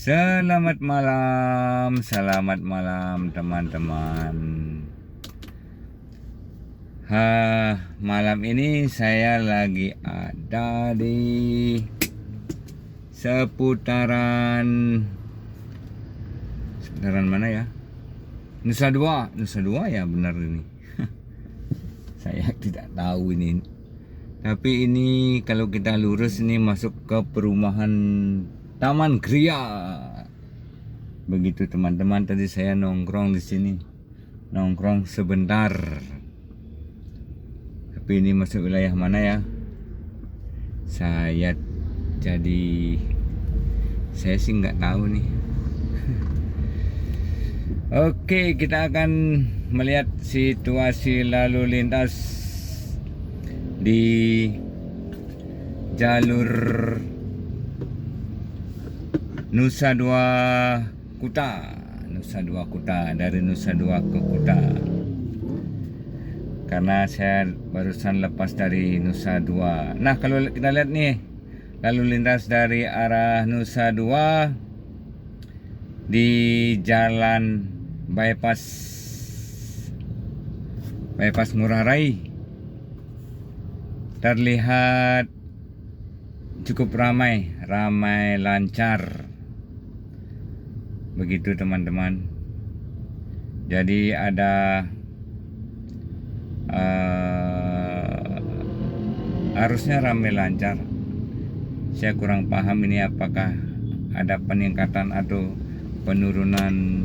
Selamat malam teman-teman. Malam ini saya lagi ada di seputaran mana ya? Nusa Dua ya, benar ini. Saya tidak tahu ini. Tapi ini kalau kita lurus ini masuk ke perumahan Taman Gria. Begitu teman-teman, tadi saya nongkrong di sini. Nongkrong sebentar. Tapi ini masuk wilayah mana ya? Saya sih nggak tahu nih. Oke, kita akan melihat situasi lalu lintas di jalur Nusa Dua Kuta, dari Nusa Dua ke Kuta. Karena saya barusan lepas dari Nusa Dua. Nah, kalau kita lihat nih lalu lintas dari arah Nusa Dua di jalan bypass Ngurah Rai terlihat cukup ramai lancar. Begitu teman-teman. Jadi ada harusnya ramai lancar. Saya kurang paham ini apakah ada peningkatan atau penurunan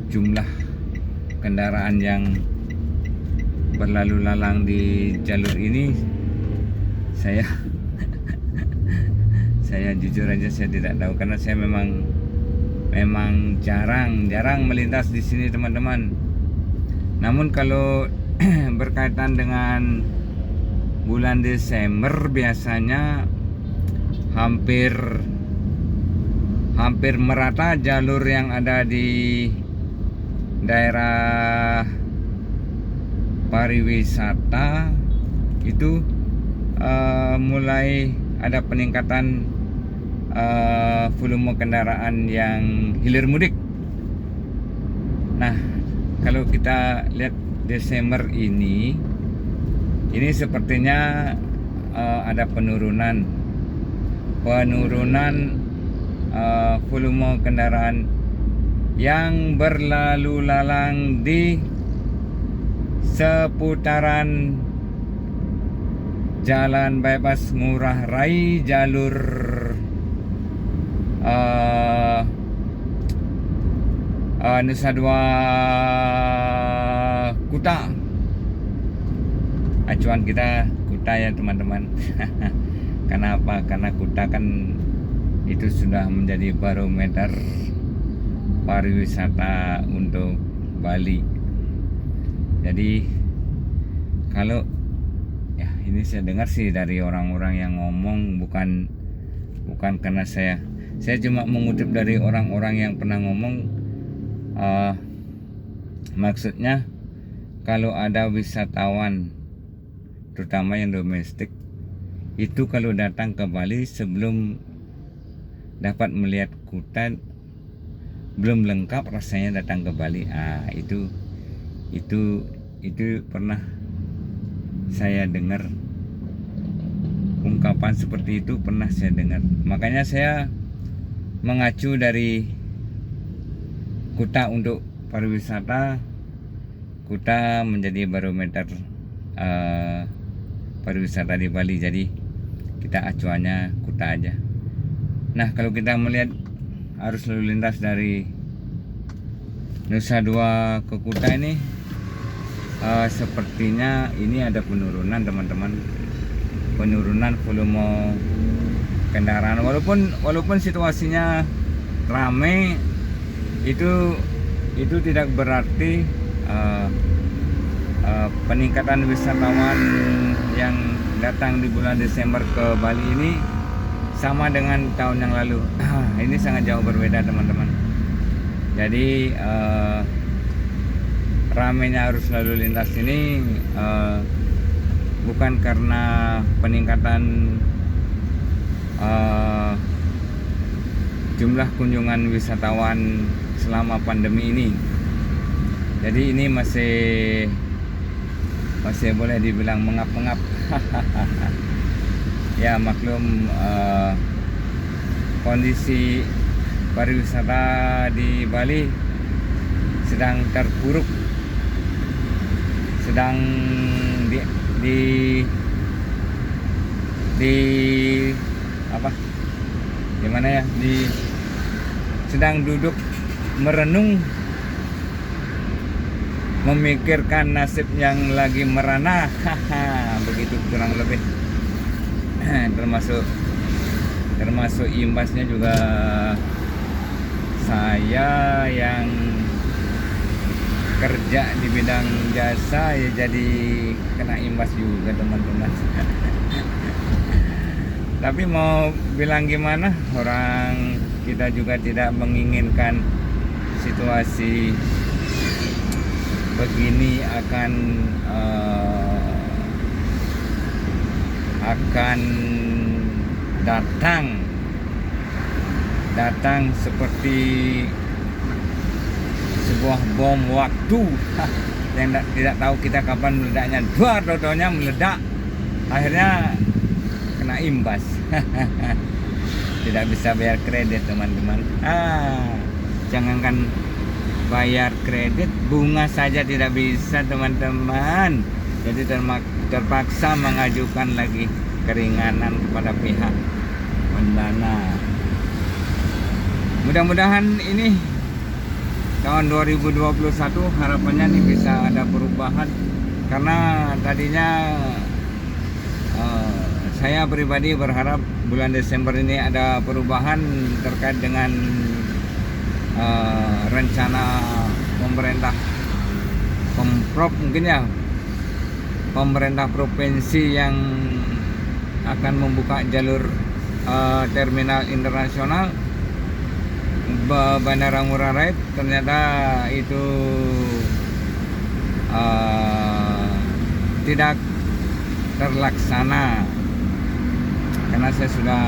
jumlah kendaraan yang berlalu lalang di jalur ini. Saya jujur aja saya tidak tahu, karena saya memang jarang melintas di sini teman-teman. Namun kalau berkaitan dengan bulan Desember biasanya hampir merata jalur yang ada di daerah pariwisata itu mulai ada peningkatan volume kendaraan yang hilir mudik. Nah, kalau kita lihat Desember ini sepertinya ada penurunan volume kendaraan yang berlalu lalang di seputaran jalan bypass Ngurah Rai, jalur Nusa Dua Kuta. Acuan kita Kuta ya teman-teman. Kenapa? Karena Kuta kan itu sudah menjadi barometer pariwisata untuk Bali. Jadi kalau ya, ini saya dengar sih dari orang-orang yang ngomong, bukan karena saya cuma mengutip dari orang-orang yang pernah ngomong. Maksudnya kalau ada wisatawan terutama yang domestik itu kalau datang ke Bali sebelum dapat melihat Kuta belum lengkap rasanya datang ke Bali. Itu pernah saya dengar ungkapan seperti itu, pernah saya dengar. Makanya saya mengacu dari Kuta untuk pariwisata. Kuta menjadi barometer pariwisata di Bali, jadi kita acuannya Kuta aja. Nah, kalau kita melihat arus lalu lintas dari Nusa Dua ke Kuta ini sepertinya ini ada penurunan teman-teman, penurunan volume kendaraan. Walaupun situasinya ramai, itu tidak berarti peningkatan wisatawan yang datang di bulan Desember ke Bali ini sama dengan tahun yang lalu. Ini sangat jauh berbeda teman-teman. Jadi ramainya arus lalu lintas ini bukan karena peningkatan eh, jumlah kunjungan wisatawan selama pandemi ini. Jadi ini masih boleh dibilang mengap-mengap. Ya maklum, kondisi pariwisata di Bali sedang terpuruk, sedang sedang duduk merenung, memikirkan nasib yang lagi merana. Begitu kurang lebih. termasuk imbasnya juga saya yang kerja di bidang jasa ya, jadi kena imbas juga teman-teman. Tapi mau bilang gimana, orang kita juga tidak menginginkan situasi begini akan datang seperti sebuah bom waktu yang tidak tahu kita kapan meledaknya. Dua-duanya meledak, akhirnya kena imbas. Tidak bisa bayar kredit teman-teman. Jangankan bayar kredit, bunga saja tidak bisa teman-teman. Jadi terpaksa mengajukan lagi keringanan kepada pihak pendana. Mudah-mudahan ini tahun 2021 harapannya nih bisa ada perubahan, karena tadinya saya pribadi berharap bulan Desember ini ada perubahan terkait dengan rencana pemerintah Pemprov, mungkin ya pemerintah provinsi yang akan membuka jalur terminal internasional Bandara Ngurah Rai. Ternyata itu tidak terlaksana, karena saya sudah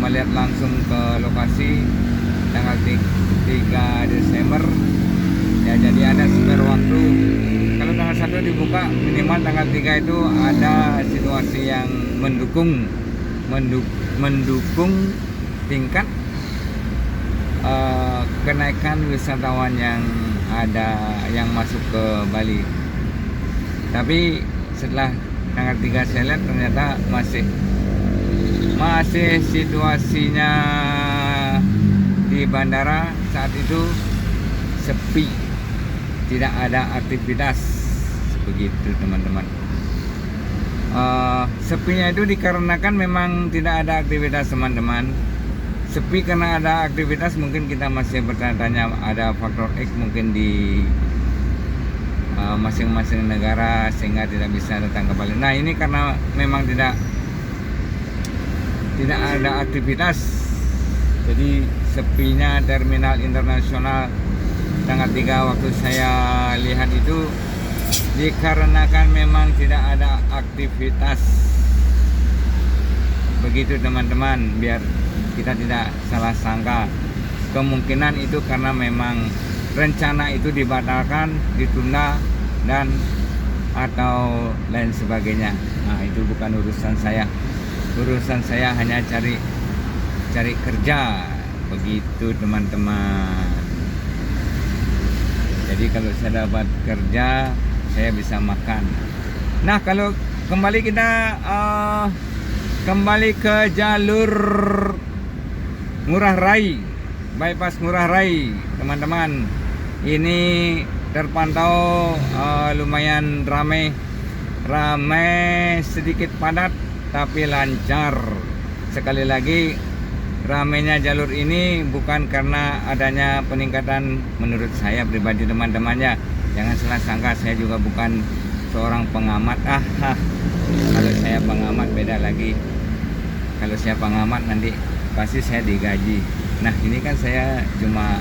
melihat langsung ke lokasi tanggal 3 Desember ya, jadi ada spare waktu. Kalau tanggal 1 dibuka, minimal tanggal 3 itu ada situasi yang mendukung tingkat kenaikan wisatawan yang masuk ke Bali. Tapi setelah tanggal 3 saya lihat ternyata masih situasinya di bandara saat itu sepi, tidak ada aktivitas. Begitu teman-teman. Sepinya itu dikarenakan memang tidak ada aktivitas teman-teman. Sepi karena ada aktivitas, mungkin kita masih bertanya-tanya ada faktor X mungkin di masing-masing negara sehingga tidak bisa datang ke Bali. Nah ini karena memang tidak ada aktivitas, jadi sepinya terminal internasional tanggal 3 waktu saya lihat itu dikarenakan memang tidak ada aktivitas. Begitu teman-teman, biar kita tidak salah sangka. Kemungkinan itu karena memang rencana itu dibatalkan, ditunda, dan atau lain sebagainya. Nah itu bukan urusan saya. Urusan saya hanya cari kerja. Begitu teman-teman. Jadi kalau saya dapat kerja, saya bisa makan. Nah kalau kembali ke jalur Ngurah Rai, bypass Ngurah Rai, teman-teman. Ini terpantau lumayan ramai, sedikit padat tapi lancar. Sekali lagi, ramainya jalur ini bukan karena adanya peningkatan, menurut saya pribadi teman-temannya. Jangan salah sangka, saya juga bukan seorang pengamat. Kalau saya pengamat beda lagi. Kalau saya pengamat nanti pasti saya digaji. Nah ini kan saya cuma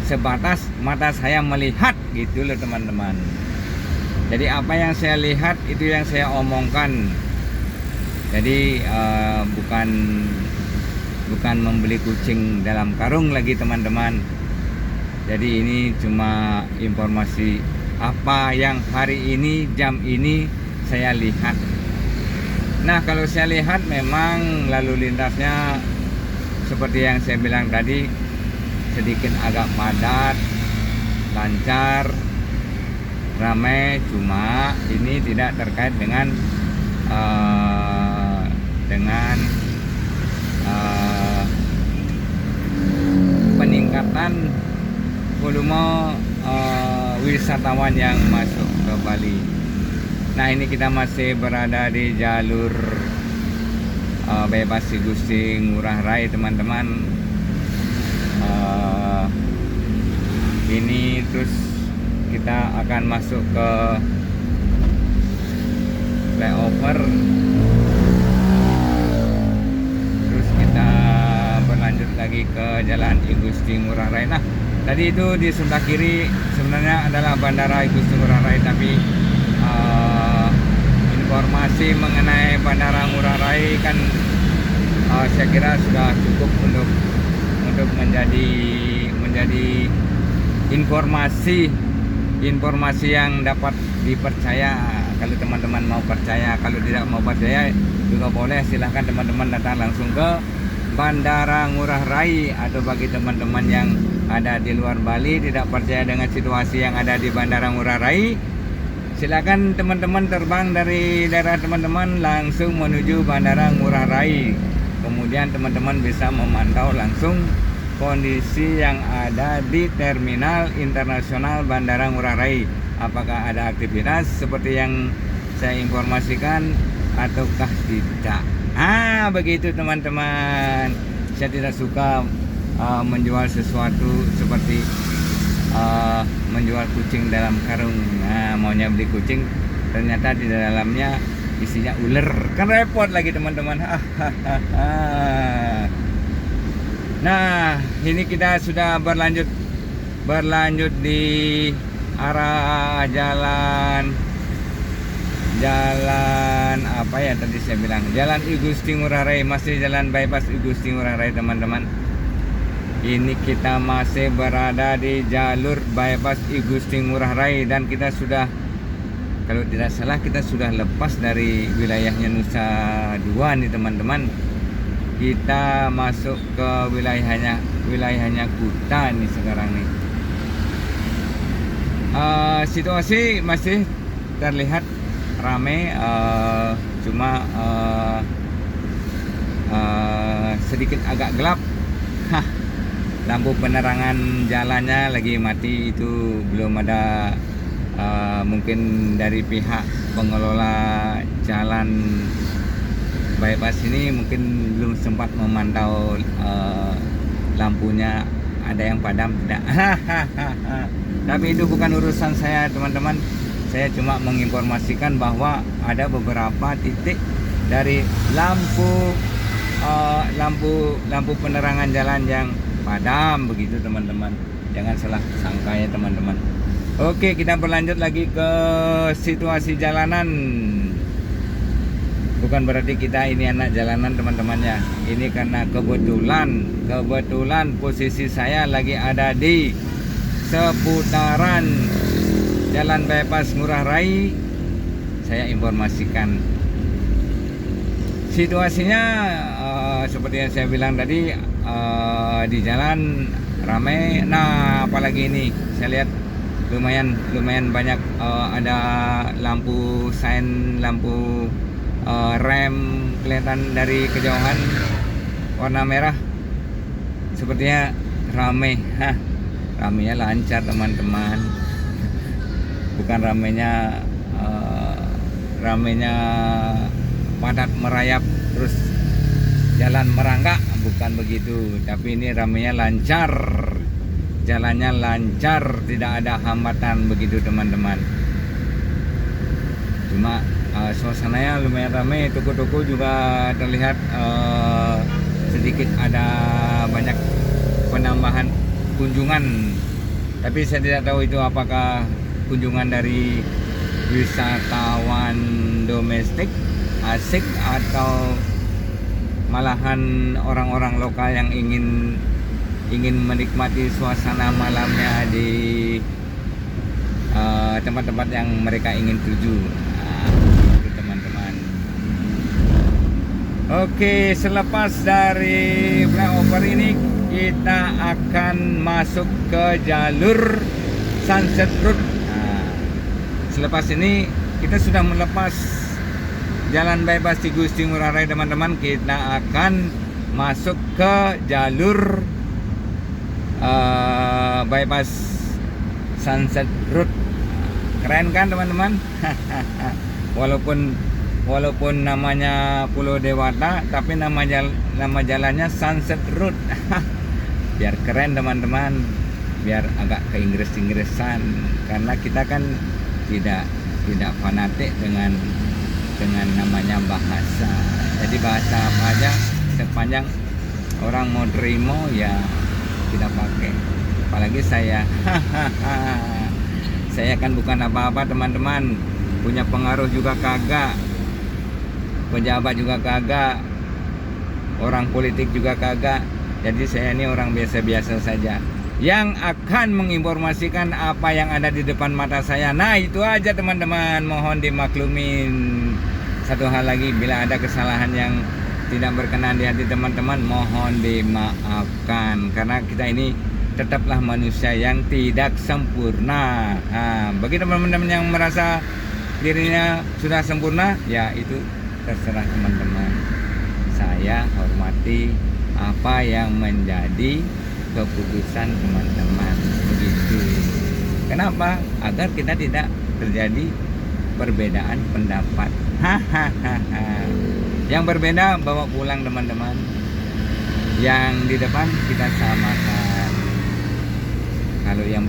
sebatas mata saya melihat gitu loh teman-teman. Jadi apa yang saya lihat itu yang saya omongkan. Jadi bukan membeli kucing dalam karung lagi teman-teman. Jadi ini cuma informasi apa yang hari ini jam ini saya lihat. Nah, kalau saya lihat memang lalu lintasnya seperti yang saya bilang tadi, sedikit agak padat, lancar, ramai. Cuma ini tidak terkait dengan peningkatan volume wisatawan yang masuk ke Bali. Nah, ini kita masih berada di jalur bebas Gusti Ngurah Rai teman-teman. Ini terus kita akan masuk ke flyover, terus kita berlanjut lagi ke jalan I Gusti Ngurah Rai. Nah, tadi itu di sebelah kiri sebenarnya adalah Bandara I Gusti Ngurah Rai, tapi informasi mengenai Bandara Ngurah Rai kan saya kira sudah cukup untuk menjadi informasi yang dapat dipercaya. Kalau teman-teman mau percaya, kalau tidak mau percaya juga boleh, silahkan teman-teman datang langsung ke Bandara Ngurah Rai. Atau bagi teman-teman yang ada di luar Bali tidak percaya dengan situasi yang ada di Bandara Ngurah Rai, silakan teman-teman terbang dari daerah teman-teman langsung menuju Bandara Ngurah Rai. Kemudian teman-teman bisa memantau langsung kondisi yang ada di Terminal Internasional Bandara Ngurah Rai. Apakah ada aktivitas seperti yang saya informasikan ataukah tidak. Begitu teman-teman. Saya tidak suka menjual sesuatu seperti menjual kucing dalam karung. Maunya beli kucing, ternyata di dalamnya isinya ular, kan repot lagi teman-teman. Nah, ini kita sudah berlanjut di arah jalan apa ya tadi saya bilang, jalan I Gusti Ngurah Rai, masih jalan bypass I Gusti Ngurah Rai teman-teman. Ini kita masih berada di jalur bypass I Gusti Ngurah Rai, dan kita sudah, kalau tidak salah kita sudah lepas dari wilayahnya Nusa Dua nih teman-teman. Kita masuk ke wilayahnya Kuta nih sekarang nih. Situasi masih terlihat ramai, cuma sedikit agak gelap. Lampu penerangan jalannya lagi mati, itu belum ada. Mungkin dari pihak pengelola jalan bypass ini mungkin belum sempat memantau lampunya ada yang padam tidak. Tapi itu bukan urusan saya teman-teman. Saya cuma menginformasikan bahwa ada beberapa titik dari lampu penerangan jalan yang padam begitu teman-teman. Jangan salah sangka ya teman-teman. Oke, kita berlanjut lagi ke situasi jalanan. Bukan berarti kita ini anak jalanan teman-temannya. Ini karena kebetulan posisi saya lagi ada di seputaran jalan bypass Ngurah Rai. Saya informasikan situasinya seperti yang saya bilang tadi, di jalan ramai. Nah, apalagi ini saya lihat lumayan banyak ada lampu sein, lampu rem kelihatan dari kejauhan warna merah. Sepertinya ramai. Ramainya lancar teman-teman, bukan ramainya padat merayap terus jalan merangkak, bukan begitu. Tapi ini ramainya lancar, jalannya lancar, tidak ada hambatan begitu teman-teman. Cuma suasananya lumayan ramai, toko-toko juga terlihat sedikit ada banyak penambahan kunjungan. Tapi saya tidak tahu itu apakah kunjungan dari wisatawan domestik asik atau malahan orang-orang lokal yang ingin menikmati suasana malamnya di tempat-tempat yang mereka ingin tuju. Nah, itu teman-teman. Oke, selepas dari flyover ini kita akan masuk ke jalur Sunset Road. Nah, selepas ini kita sudah melepas Jalan Bypass Ki Gusti Ngurah Rai teman-teman. Kita akan masuk ke jalur Bypass Sunset Road. Keren kan teman-teman? Walaupun namanya Pulau Dewata, tapi nama jalannya Sunset Road. Biar keren teman-teman, biar agak ke Inggris-Inggrisan, karena kita kan tidak fanatik dengan namanya bahasa. Jadi bahasa apa aja sepanjang orang mau terima ya kita pakai. Apalagi saya saya kan bukan apa-apa teman-teman, punya pengaruh juga kagak, pejabat juga kagak, orang politik juga kagak. Jadi saya ini orang biasa-biasa saja yang akan menginformasikan apa yang ada di depan mata saya. Nah itu aja teman-teman, mohon dimaklumin. Satu hal lagi, bila ada kesalahan yang tidak berkenan di hati teman-teman, mohon dimaafkan, karena kita ini tetaplah manusia yang tidak sempurna. Nah, bagi teman-teman yang merasa dirinya sudah sempurna, ya itu terserah teman-teman. Saya hormati apa yang menjadi keputusan teman-teman, begitu. Kenapa? Agar kita tidak terjadi perbedaan pendapat. Yang berbeda bawa pulang teman-teman, yang di depan kita samakan. Kalau yang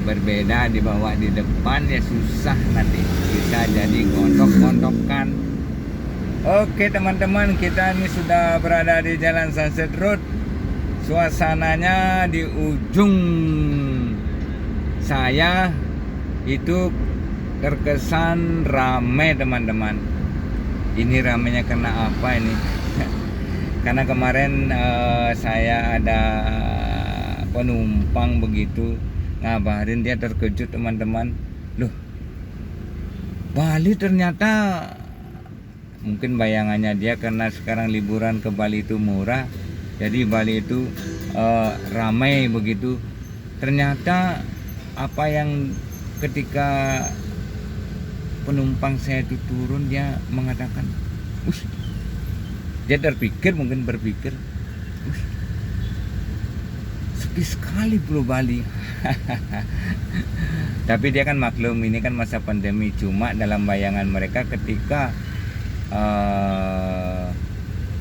berbeda dibawa di depan ya susah, nanti bisa jadi gontok-gontokan. Oke teman-teman, kita ini sudah berada di Jalan Sunset Road. Suasananya di ujung saya itu terkesan ramai teman-teman. Ini ramainya karena apa ini? Karena kemarin saya ada penumpang begitu ngabarin, dia terkejut teman-teman. Loh, Bali ternyata, mungkin bayangannya dia karena sekarang liburan ke Bali itu murah, jadi Bali itu ramai begitu. Ternyata apa yang ketika penumpang saya itu turun, dia mengatakan, dia mungkin berpikir, sepi sekali Pulau Bali. Tapi dia kan maklum, ini kan masa pandemi. Cuma dalam bayangan mereka ketika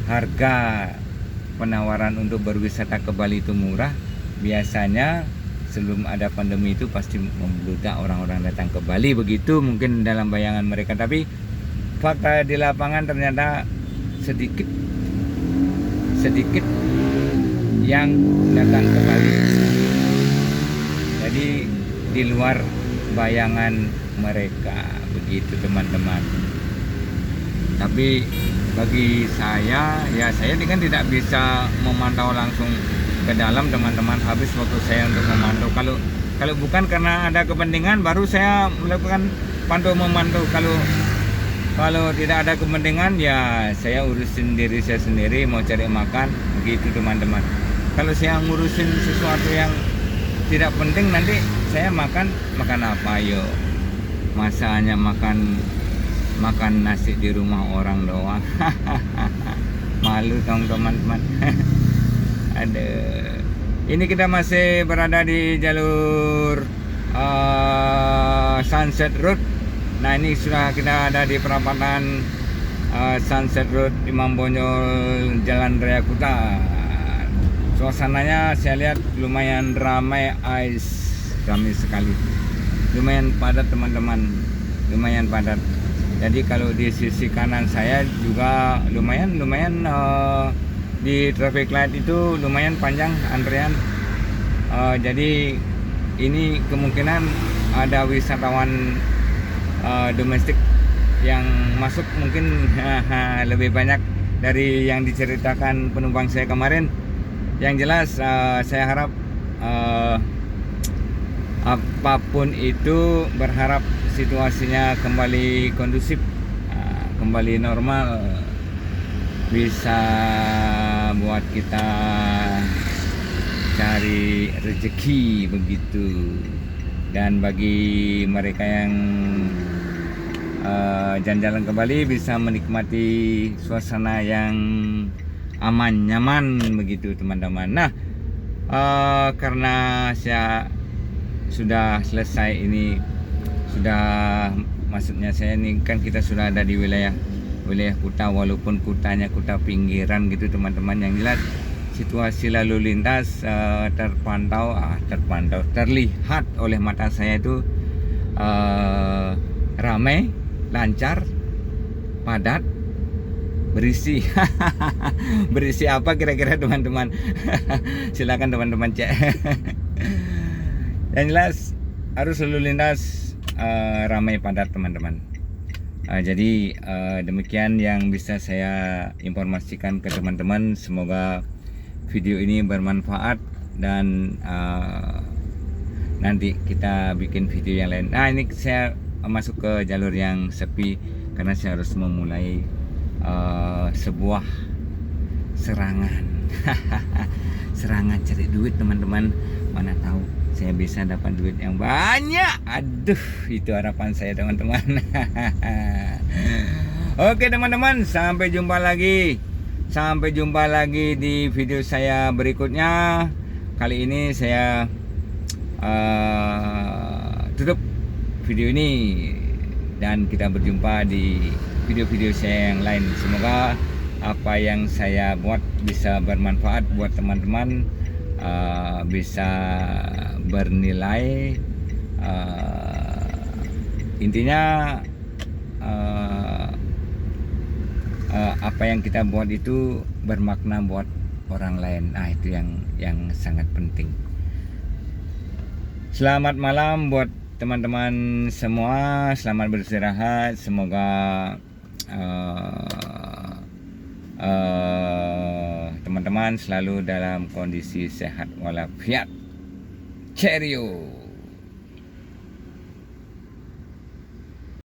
harga penawaran untuk berwisata ke Bali itu murah, biasanya sebelum ada pandemi itu pasti membludak orang-orang datang ke Bali, begitu mungkin dalam bayangan mereka. Tapi fakta di lapangan ternyata sedikit yang datang ke Bali. Jadi di luar bayangan mereka, begitu teman-teman. Tapi bagi saya, ya saya ini kan tidak bisa memantau langsung ke dalam teman-teman. Habis waktu saya untuk memantau. Kalau bukan karena ada kepentingan, baru saya melakukan memantau. Kalau tidak ada kepentingan, ya saya urusin diri saya sendiri, mau cari makan, begitu teman-teman. Kalau saya ngurusin sesuatu yang tidak penting, nanti saya makan apa yo? Masa hanya makan nasi di rumah orang doang. Malu dong teman-teman. Aduh. Ini kita masih berada di jalur Sunset Road. Nah ini sudah kita ada di perapatan Sunset Road Imam Bonjol Jalan Raya Kuta. Suasananya saya lihat lumayan ramai sekali, lumayan padat teman-teman, lumayan padat. Jadi kalau di sisi kanan saya juga lumayan di traffic light itu lumayan panjang antrean. Jadi ini kemungkinan ada wisatawan domestik yang masuk mungkin lebih banyak dari yang diceritakan penumpang saya kemarin. Yang jelas saya harap apapun itu, berharap situasinya kembali kondusif, kembali normal, bisa buat kita cari rezeki begitu. Dan bagi mereka yang jalan-jalan kembali bisa menikmati suasana yang aman, nyaman begitu teman-teman. Nah, karena saya sudah selesai ini, sudah maksudnya saya ini kan kita sudah ada di wilayah Kuta, walaupun Kutanya Kuta pinggiran gitu teman-teman. Yang jelas situasi lalu lintas terlihat oleh mata saya itu ramai, lancar, padat, berisi. Berisi apa kira-kira teman-teman? Silakan teman-teman cek. Yang jelas arus lalu lintas ramai, padat teman-teman. Jadi demikian yang bisa saya informasikan ke teman-teman. Semoga video ini bermanfaat dan nanti kita bikin video yang lain. Nah, ini saya masuk ke jalur yang sepi karena saya harus memulai sebuah serangan. Serangan cari duit teman-teman. Mana tahu saya bisa dapat duit yang banyak. Aduh, itu harapan saya teman-teman. Oke teman-teman, sampai jumpa lagi. Sampai jumpa lagi di video saya berikutnya. Kali ini saya tutup video ini dan kita berjumpa di video-video saya yang lain. Semoga apa yang saya buat bisa bermanfaat buat teman-teman, bisa bernilai. Intinya apa yang kita buat itu bermakna buat orang lain. Nah, itu yang sangat penting. Selamat malam buat teman-teman semua. Selamat beristirahat. Semoga teman-teman selalu dalam kondisi sehat walafiat. Cheerio.